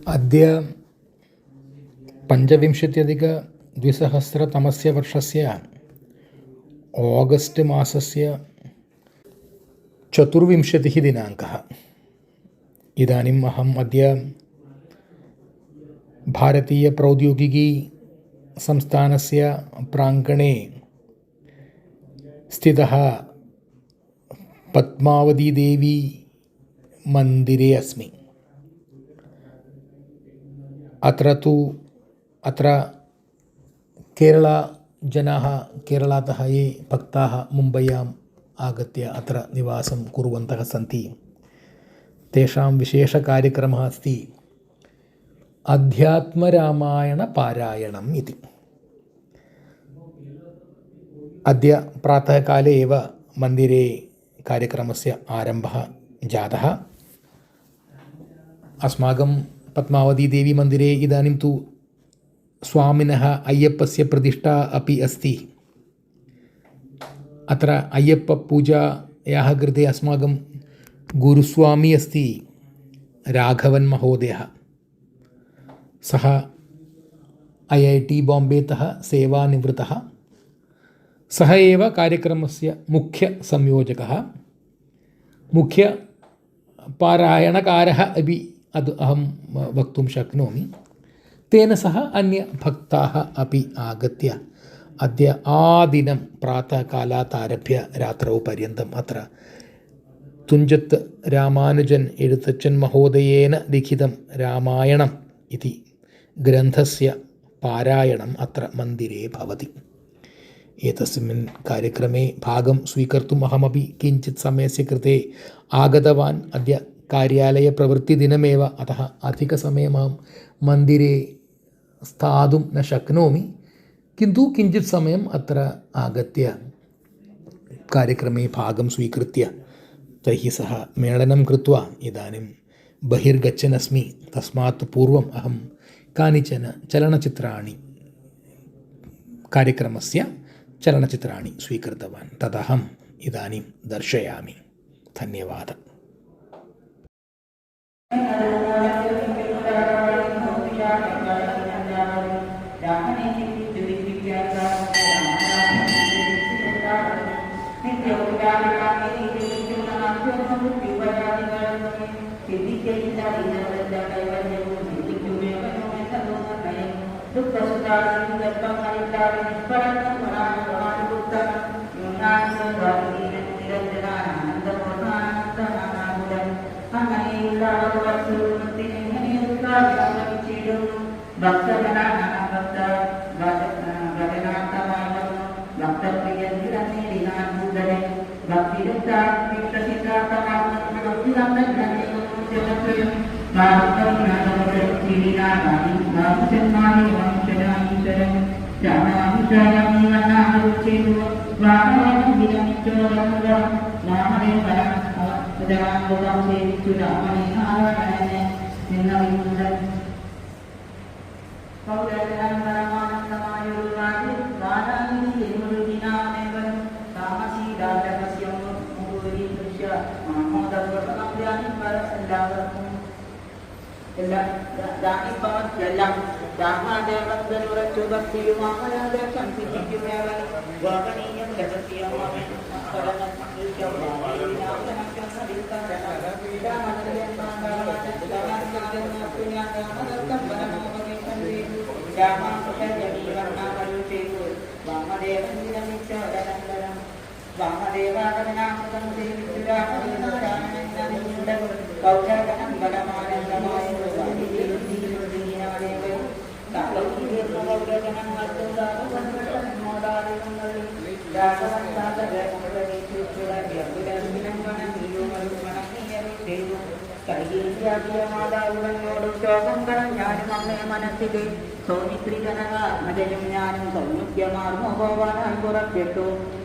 अद्य 25-द्विसहस्रतमस्य वर्षस्य आगस्ट् मासस्य 24 दिनाङ्कः। इदानीम् अहम् अद्य भारतीयप्रौद्योगिकी संस्थानस्य प्राङ्गणे स्थितः पद्मावतीदेवी मन्दिरे अस्मि। अत्र केरळजनाः केरळतः ये भक्ताः मुम्बय्याम् आगत्य अत्र निवासं कुर्वन्तः सन्ति। तेषां विशेषकार्यक्रमः अस्ति अध्यात्मरामायणपारायणम् इति। अद्य प्रातःकाले एव मन्दिरे कार्यक्रमस्य आरम्भः जातः। अस्माकं पद्मावतीदेवी मन्दिरे इदानीं तु स्वामिनः अय्यप्पस्य प्रतिष्ठा अपि अस्ति। अत्र अय्यप्पपूजायाः कृते अस्माकं गुरुस्वामी अस्ति राघवन् महोदयः। सः IIT बाम्बेतः सेवानिवृत्तः। सः एव कार्यक्रमस्य मुख्यसंयोजकः, मुख्यपारायणकारः अपि अहं वक्तुं शक्नोमि। तेन सह अन्यभक्ताः अपि आगत्य अद्य आदिनं प्रातःकालात् आरभ्य रात्रौ पर्यन्तम् अत्र तुञ्जत् रामानुजन् एഴുത്തച്ഛൻ महोदयेन लिखितं रामायणम् इति ग्रन्थस्य पारायणम् अत्र मन्दिरे भवति। एतस्मिन् कार्यक्रमे भागं स्वीकर्तुम् अहमपि किञ्चित् समयस्य कृते आगतवान्। अद्य कार्यालयप्रवृत्तिदिनमेव, अतः अधिकसमयम् अहं मन्दिरे स्थातुं न शक्नोमि, किन्तु किञ्चित् समयम् अत्र आगत्य कार्यक्रमे भागं स्वीकृत्य तैः सह मेलनं कृत्वा इदानीं बहिर्गच्छन् अस्मि। तस्मात् पूर्वम् अहं कानिचन कार्यक्रमस्य चलनचित्राणि स्वीकृतवान्। तदहम् इदानीं दर्शयामि। धन्यवादः।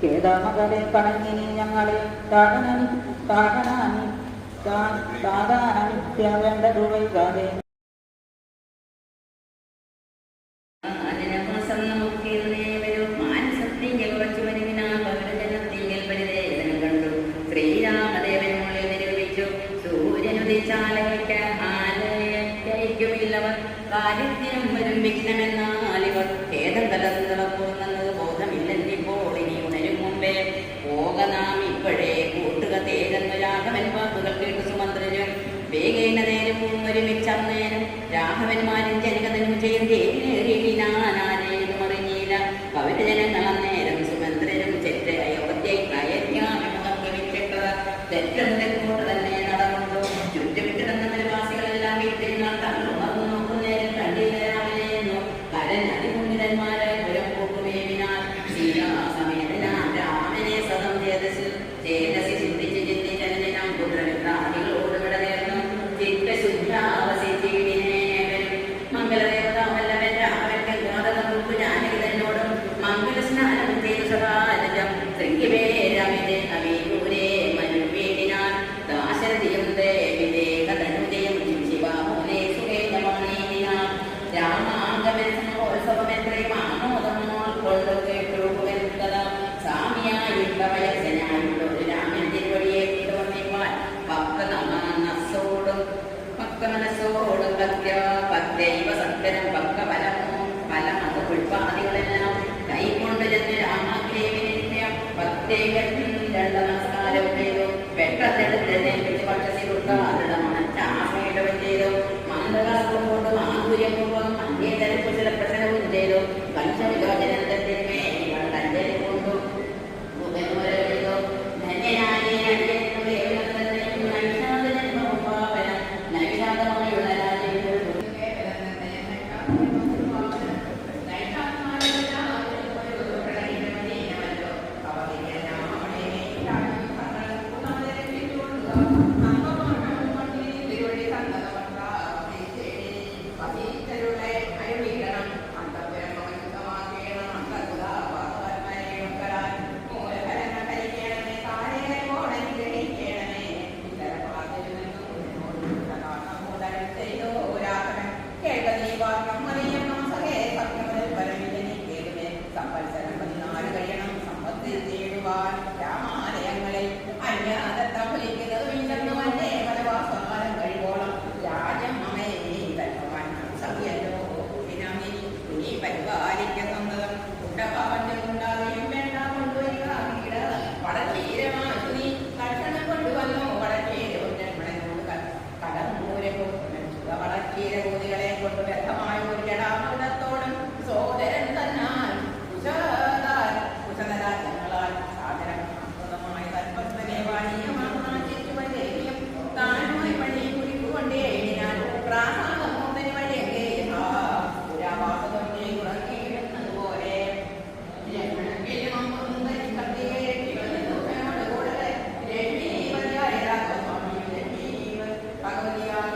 കേദാമകളെ കണങ്ങിനി ഞങ്ങളെ താകാനിത്യ വൈകാതെ ശ്രീരാമദേവനുള്ളിൽ നിരൂപിച്ചു സൂര്യനുദിച്ചാലയ്ക്ക് ആലയയ്ക്കും ചെയ്യുന്നവർ കാര്യത്തിനും വരും വിഘ്നമെന്നാൽ ഇവർ ഖേദം തലത്തിളക്കുന്നത് ബോധമില്ലെന്നിപ്പോൾ ഇനി ഉണരും മുമ്പേ പോക നാം ഇപ്പോഴേ കൂട്ടുക തേജെന്നു രാഘവൻ വാക്കുകൾ കേട്ടു സുമന്ത്രരും വേഗേന നേരം ഒരുമിച്ചന്നേനും രാഘവന്മാരും ജനകഥനും ചെയ്യുന്നേറിയിനാനാരേതും അറിഞ്ഞില്ല അവര് ജനങ്ങൾ അന്നേരം സുമന്ത്രരും ചെറ്റ അയോധ്യവിച്ചിട്ടത് തെറ്റെന്തെക്കൂട്ട് തന്നെ നടന്നു ചുറ്റും കിടന്ന നിവാസികളെല്ലാം വീട്ടിരുന്നാൽ തങ്ങളുണർന്നു നോക്കുന്നേരം കണ്ടില്ലാമെന്നു കരഞ്ഞതിമുന്നിതന്മാരെ പുരം പോകുമേവിനാൽ സീതാസമേതനാം രാമനെ സദം ചേതസി ചിന്തിച്ച് ചിന്തിച്ചതിനെ നാം പുത്രമിത്രാദികളോട് വിട നേർന്നു ചിത്തശുദ്ധാവസിച്ചിടിനേവരും മംഗളദേവതാവല്ലവൻ രാമൻ ഗംഗാധരനോട് ജാനകിതന്നോടും മംഗളസ്നാനം ചെയ്തു സദാരജം ശൃംഗിവേരമിതേ അവീരൂരേ മനുവീടിനാൽ ദാശരഥിയും ദേവിദേഹതനുജയം ശിവാമൂലേ സുഖേജമാണീനാം രാമാംഗമോത്സവമെത്രയും ആമോദമോൾ കൊണ്ടു കേട്ടുവരുത്തതാ സാമിയായുള്ള വയസ്സനായുള്ളൊരു രാമൻ തിരുവടിയെ കൊണ്ടുവന്നിപ്പാൻ ഭക്തമനസ്സോടും ഭക്തൈവ സത്കരം ഫലമത് പുഷ്പാദികളെല്ലാം കൈക്കൊണ്ട് ചെന്ന് രാമാഗ്രേവിനെ ഭക്തൈവൻ രണ്ട് നമസ്കാരം ചെയ്തു പെട്ടെന്നെടുത്ത് പക്ഷികൊണ്ടാമണം ചെയ്തു മന്ദകാസ്കൊണ്ട് മാധുര്യപൂർവ്വം അന്യതരക്കുശലപ്രസനവും ചെയ്തു പഞ്ചവിലോചനത്തിന്മേ കഞ്ചരി കൊണ്ടു ചെയ്തു ധന്യനായ നൈഷാദമായുള്ള രാജ്യങ്ങൾ രാമാലയങ്ങളിൽ അന്യാദത്തഫലിക്കുന്നത് ഇല്ലെന്ന് വന്നേ പലവാസകാലം കഴിവോളം രാജം അമയെ സഖ്യല്ലോ നീ പരിപാലിക്കുന്നതും കുട്ടപാവഞ്ഞുണ്ടാകുകയും വേണ്ട കൊണ്ടുവരിക വടച്ചീരമാക്കി നീ കഷണം കൊണ്ടുവന്നു വടച്ചീരനോട് കടന്നൂരവും വടച്ചീര കൂതികളെ കൊണ്ട് വ്യക്തമായ ഒരു ജടാമൃതത്തോടും സോദരൻ തന്നാൽ കുശലരാജ്യങ്ങളാൽ സാദരം അമൃതമായ തൽപസ്വനെ വാണിയമായും താനുമായി വഴി കുറിക്കുകൊണ്ടേ എഴുതിനാൽ പ്രാസാദമോദന് വഴിയൊക്കെ പുരാവാസതൊക്കെ ഉറങ്ങിയിരുന്നതുപോലെ ഭഗവതിയായ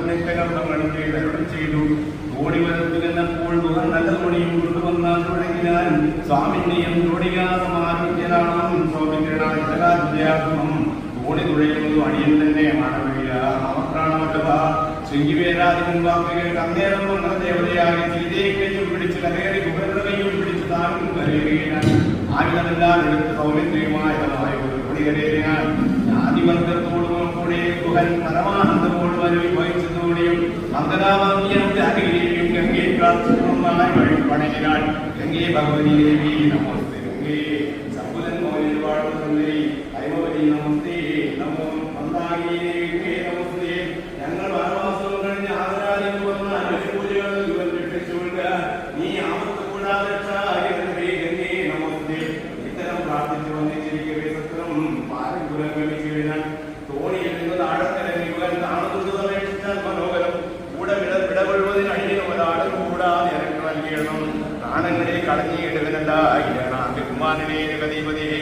പുണ്യകർമ്മങ്ങളും ചെയ്തു. തോണി വരുത്തുന്നപ്പോൾ നല്ല തോണിയും കൊണ്ടുവന്ന തുടങ്ങിയാൽ സ്വാമിനെയും തോണികാസമാരോഗ്യനാമം സ്വാമികരണാത്മം തോണി തുഴയുന്നത് അടിയൻ തന്നെ മാനവിക മമപ്രാണമല്ല ശൃംഗിവേരാധികൻ വാക്കുകൾ അന്നേരം വന്ന ദേവതയായി സീതയെ കൈയും പിടിച്ച് കരകയറി ഗുഹരുടെ കൈയും പിടിച്ച് താനും കരയുകയാണ്. ആയുധമെല്ലാം എടുത്ത് സൗമിത്രിയുമായ ഒരു കൊടികരേറിയാൽ ആദിവർഗത്തോടും കൂടെ ഗുഹൻ പരമാനന്ദത്തോടും അനുഭവിച്ചതോടെയും മന്ദരാമന്യം ജാഗരിയും ഗംഗയെ പ്രാർത്ഥിക്കുന്നതായി വഴി പണയിനാൽ ഗംഗേ ഭഗവതി ദേവി നമോസ്തേ ഗംഗേ സമ്പുലൻ മോനിൽ വാഴുന്ന സുന്ദരി ഹൈമവതി നമസ്തേ നമോ മന്ദാഗി ദേവിക്കേ നമസ്തേ. ഞങ്ങൾ വനവാസവും കഴിഞ്ഞ് ആദരാദികൾ വന്ന പൂജകൾ രക്ഷിച്ചുകൊള്ളുക. നീ ആപത്ത് കൂടാതെ ഗംഗേ നമസ്തേ. ഇത്തരം പ്രാർത്ഥിച്ചു വന്നിരിക്കവേ സത്രം പാരമ്പുരം ഗമിച്ചു തോണിയിൽ നിന്ന് താഴത്തിറങ്ങുവാൻ താണുന്നതപേക്ഷിച്ചാൽ മനോഹരം കൂടെ വിടകൊള്ളുവതിന് അടിയനും ഒരാളും കൂടാതെ ഇറങ്ങി നൽകണം. പ്രാണങ്ങളെ കളഞ്ഞിടുവനല്ലാകുമാരനെ ഗതിപതിയെ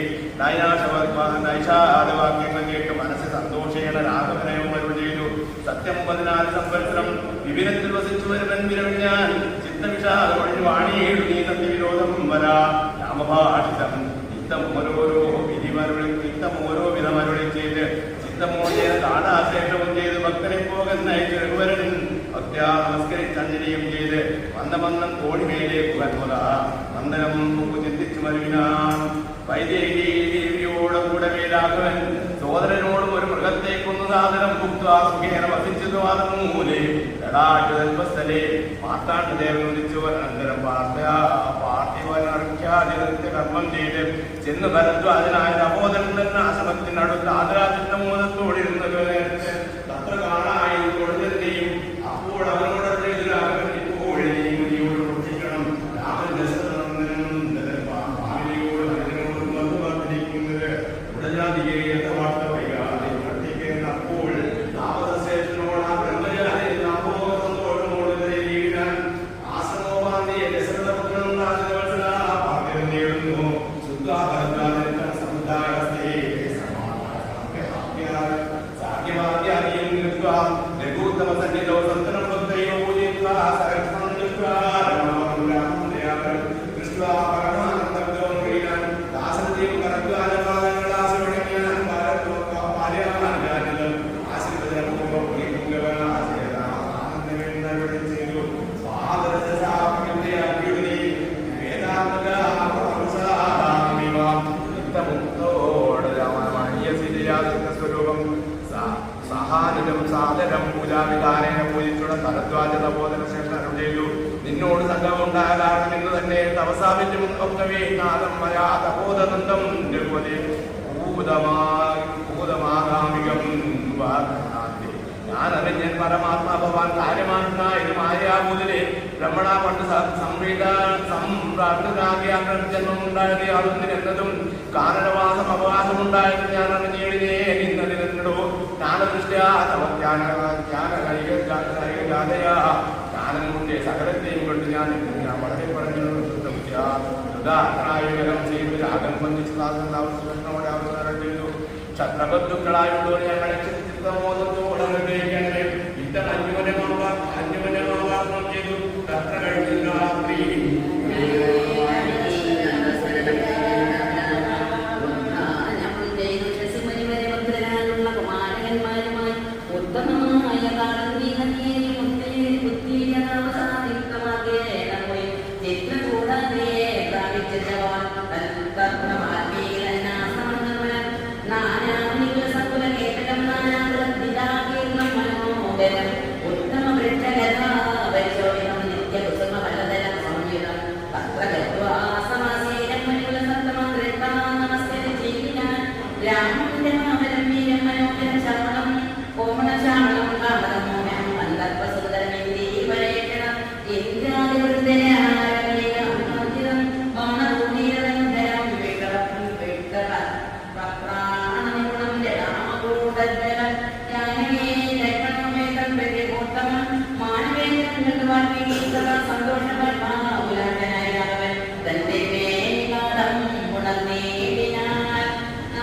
നൈഷാദവാക്യങ്ങൾ കേട്ട് മനസ്സ് സന്തോഷേണ രാഘവനയോട് ചെയ്തു. സത്യം 14 സംവത്സരം വിപിനത്തിൽ വസിച്ചു വരുവൻ വിരമിഞ്ഞാൽ ചിത്തവിഷാദം ഒഴിഞ്ഞു വാണിയേടു നീ സത്യവിരോധം വരാ രാമഭാഷിതം ചിത്തം ഓരോ വിധമരുളി ചെയ്ത് ചിത്തമോചന താടാശേഷവും ചെയ്ത് ഭക്തനെ പോകുന്ന രഘുവരൻ ഭക്ത്യാ നമസ്കരിച്ചഞ്ജലിയും ചെയ്ത് വന്ദമന്ദം തോണിമേലെ പുകന്മുത വന്ദനം മുമ്പ് ചിന്തിച്ചു മരുവിനാൻ. വൈദേഹി ദേവിയോട് കൂടവേ രാഘവൻ സോദരനോടും ഒരു മൃഗത്തെ കൊന്നു സാധനം ഭുക്തേന വസിച്ചത് മൂലേ ലടാട്ടുതൽപസ്ഥലേ മാർത്താണ്ഡദേവൻ ഉദിച്ചു. അനന്തരം പാർത്ഥിവനർഘ്യാതിരത്യ കർമ്മം ചെയ്ത് ചെന്ന് ഭരദ്വാജനായ തപോധനൻ ആശ്രമത്തിനടുത്ത് ആദരാചിത്തമോദത്തോടിരുന്നത് തത്ര കാണായി കൊടുത്തെയും അപ്പോൾ അവനോട് രാഘവൻ ഇപ്പോൾ നീയോട് പ്രവർത്തിക്കണം. രാമൻ ഭാര്യയോട് ഭരതനോടും വർദ്ധിക്കുന്നത് ഉടനാദിയെ വാർത്ത വൈകാതെ പ്രവർത്തിക്കുന്ന അപ്പോൾ താമസശേഷനോട് ആ ബ്രഹ്മചാരി ആശ്രമോപാന്തിയെ ദശരഥപുത്രൻ പാർട്ടികൾ നേടുന്നു. ലഘുത്തമസന്നിധോ സന്തനം ഭക്തയോ പൂജിത്വാ സഹസ്രന്ദിത്വാ കൃഷ്ണ പരമാനന്ദോ ക്രീഡൻ ദാസനത്തെയും കറക്കുകാലപാദങ്ങളാശ്രവണിക്കാൻ ഭാര്യാമാർഗാനികൾ ആശ്രിതജനപൂർവ്വം ചെയ്തു. സ്വാതന്ത്ര്യസാഫല്യാഭ്യുതി വേദാത്മക സ്വരൂപം സഹാനികം സാദരം പൂജാവിധാനേന പൂജിച്ചുള്ള ഭരദ്വാജ തപോധന ശേഷം അരുൾ ചെയ്തു. നിന്നോട് സംഘമുണ്ടാകാതെ നിന്ന് തന്നെ തപസാവിറ്റും ഒക്കവേ നാദം മയാ തപോധനന്ദം ഭൂതമാകാമികം ഞാനറിഞ്ഞൻ പരമാത്മാ ഭവാൻ കാര്യമായിട്ടുണ്ടായത് മായാബുദിലെ ബ്രഹ്മണ പണ്ട് സംപ്രാപ്തനാകിയ ജന്മമുണ്ടായത് യാതൊന്നിനെന്നതും കാരണവാസം അവകാശമുണ്ടായത് ഞാൻ അറിഞ്ഞിടിനേ നിന്നതിനെന്നടോ ജ്ഞാനദൃഷ്ട്യാ ജ്ഞാനം കൊണ്ട് സകലത്തെയും കൊണ്ട് ഞാൻ വളരെ പറഞ്ഞു ചെയ്ത് രാഗം വന്നിച്ച് ആവശ്യമോടെ അവസരം ചെയ്തു. ക്ഷത്രബന്ധുക്കളായുള്ളവർ ഞങ്ങളെ ചിത്രമോദത്തോടെ നിർണ്ണയിക്കണമേ. ഇത്തരം അന്യോന്യമാവാസം ചെയ്തു. ക്ഷത്ര കഴിഞ്ഞ രാത്രി സന്തോഷം